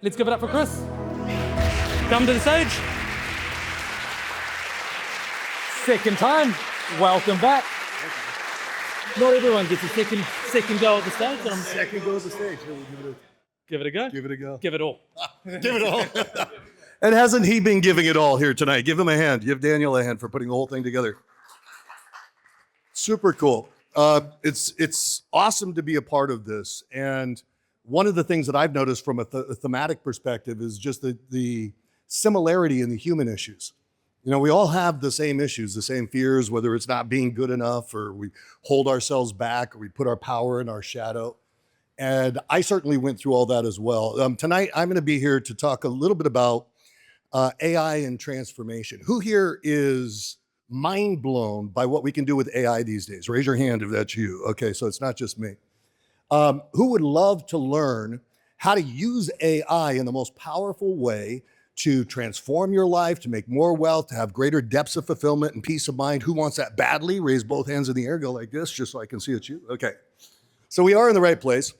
Let's give it up for Chris. Come to the stage. Second time. Welcome back. Not everyone gets a second go at the stage. Second go at the stage. Give it a go. Give it a go. Give it all. Give it all. And hasn't he been giving it all here tonight? Give him a hand. Give Daniel a hand for putting the whole thing together. Super cool. It's awesome to be a part of this. And one of the things that I've noticed from a thematic perspective is just the similarity in the human issues. You know, we all have the same issues, the same fears, whether it's not being good enough or we hold ourselves back or we put our power in our shadow. And I certainly went through all that as well. Tonight, I'm going to be here to talk a little bit about AI and transformation. Who here is mind blown by what we can do with AI these days? Raise your hand if that's you. Okay, so it's not just me. Who would love to learn how to use AI in the most powerful way to transform your life, to make more wealth, to have greater depths of fulfillment and peace of mind? Who wants that badly? Raise both hands in the air, go like this, just so I can see it's you. Okay, so we are in the right place.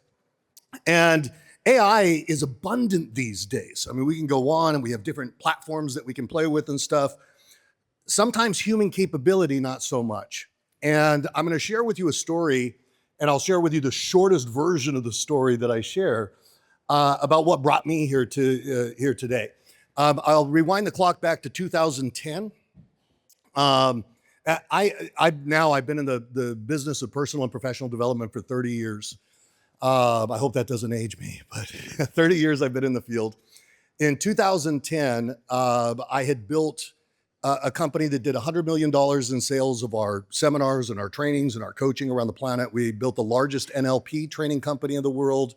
And AI is abundant these days. I mean, we can go on and we have different platforms that we can play with and stuff. Sometimes human capability, not so much. And I'm going to share with you a story, and I'll share with you the shortest version of the story that I share about what brought me here here today. I'll rewind the clock back to 2010. I've been in the business of personal and professional development for 30 years. I hope that doesn't age me, but 30 years I've been in the field. In 2010, I had built a company that did $100 million in sales of our seminars and our trainings and our coaching around the planet. We built the largest NLP training company in the world.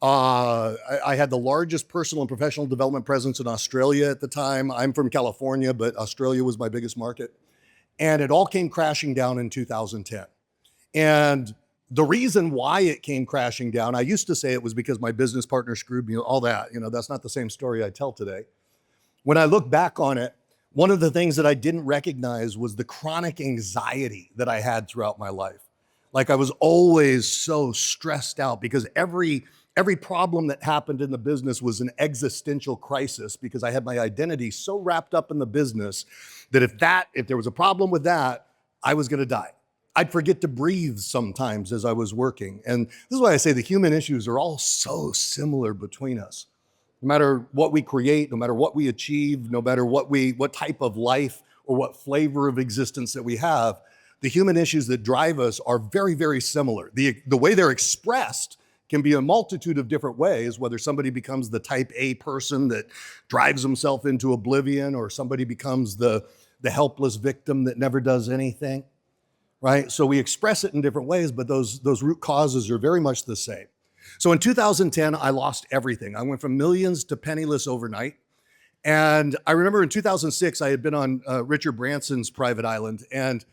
I had the largest personal and professional development presence in Australia at the time. I'm from California, but Australia was my biggest market. And it all came crashing down in 2010. And the reason why it came crashing down, I used to say it was because my business partner screwed me, all that. You know, that's not the same story I tell today. When I look back on it, one of the things that I didn't recognize was the chronic anxiety that I had throughout my life. Like I was always so stressed out because every problem that happened in the business was an existential crisis because I had my identity so wrapped up in the business that if there was a problem with that, I was going to die. I'd forget to breathe sometimes as I was working. And this is why I say the human issues are all so similar between us. No matter what we create, no matter what we achieve, no matter what type of life or what flavor of existence that we have, the human issues that drive us are very, very similar. The way they're expressed can be a multitude of different ways, whether somebody becomes the type A person that drives himself into oblivion or somebody becomes the helpless victim that never does anything, right? So we express it in different ways, but those root causes are very much the same. So in 2010, I lost everything. I went from millions to penniless overnight. And I remember in 2006, I had been on Richard Branson's private island, and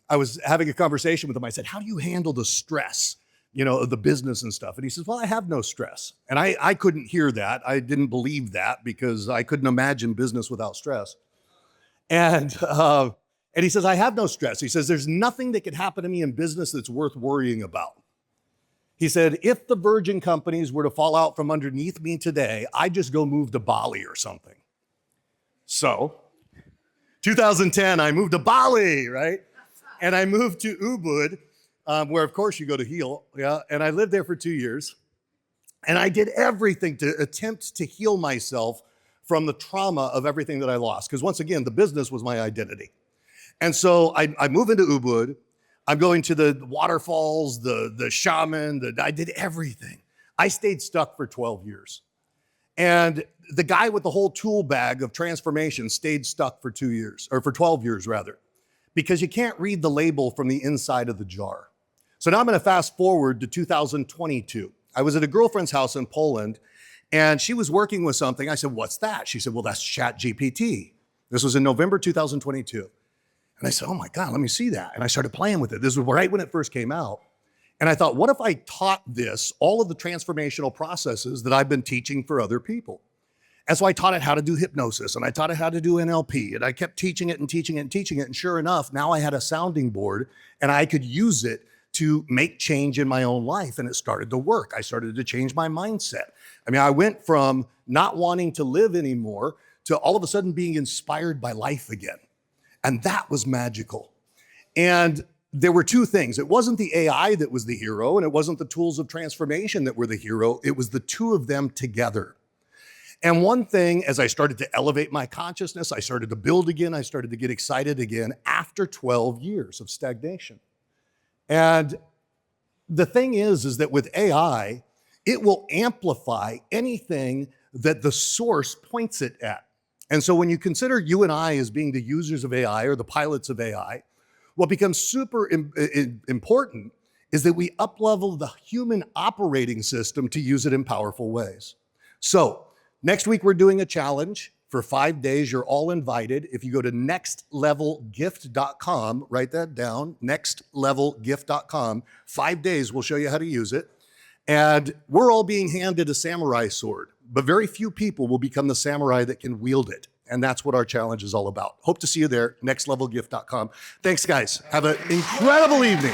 I was having a conversation with him. I said, how do you handle the stress, you know, of the business and stuff? And he says, well, I have no stress. And I couldn't hear that. I didn't believe that because I couldn't imagine business without stress. And he says, I have no stress. He says, there's nothing that could happen to me in business that's worth worrying about. He said, if the Virgin companies were to fall out from underneath me today, I'd just go move to Bali or something. So 2010, I moved to Bali, right? And I moved to Ubud, where of course you go to heal. Yeah. And I lived there for 2 years. And I did everything to attempt to heal myself from the trauma of everything that I lost. Because once again, the business was my identity. And so I move into Ubud. I'm going to the waterfalls, the shaman, I did everything. I stayed stuck for 12 years. And the guy with the whole tool bag of transformation stayed stuck for 2 years, or for 12 years rather, because you can't read the label from the inside of the jar. So now I'm gonna fast forward to 2022. I was at a girlfriend's house in Poland, and she was working with something. I said, what's that? She said, well, that's ChatGPT. This was in November 2022. And I said, oh my God, let me see that. And I started playing with it. This was right when it first came out. And I thought, what if I taught this, all of the transformational processes that I've been teaching for other people? And so I taught it how to do hypnosis, and I taught it how to do NLP, and I kept teaching it and teaching it and teaching it. And sure enough, now I had a sounding board, and I could use it to make change in my own life, and it started to work. I started to change my mindset. I mean, I went from not wanting to live anymore to all of a sudden being inspired by life again. And that was magical. And there were two things. It wasn't the AI that was the hero, and it wasn't the tools of transformation that were the hero. It was the two of them together. And one thing, as I started to elevate my consciousness, I started to build again, I started to get excited again after 12 years of stagnation. And the thing is that with AI, it will amplify anything that the source points it at. And so when you consider you and I as being the users of AI or the pilots of AI, what becomes super important is that we up-level the human operating system to use it in powerful ways. So next week, we're doing a challenge for 5 days. You're all invited. If you go to nextlevelgift.com, write that down, nextlevelgift.com, 5 days, we'll show you how to use it. And we're all being handed a samurai sword, but very few people will become the samurai that can wield it. And that's what our challenge is all about. Hope to see you there, nextlevelgift.com. Thanks, guys. Have an incredible evening.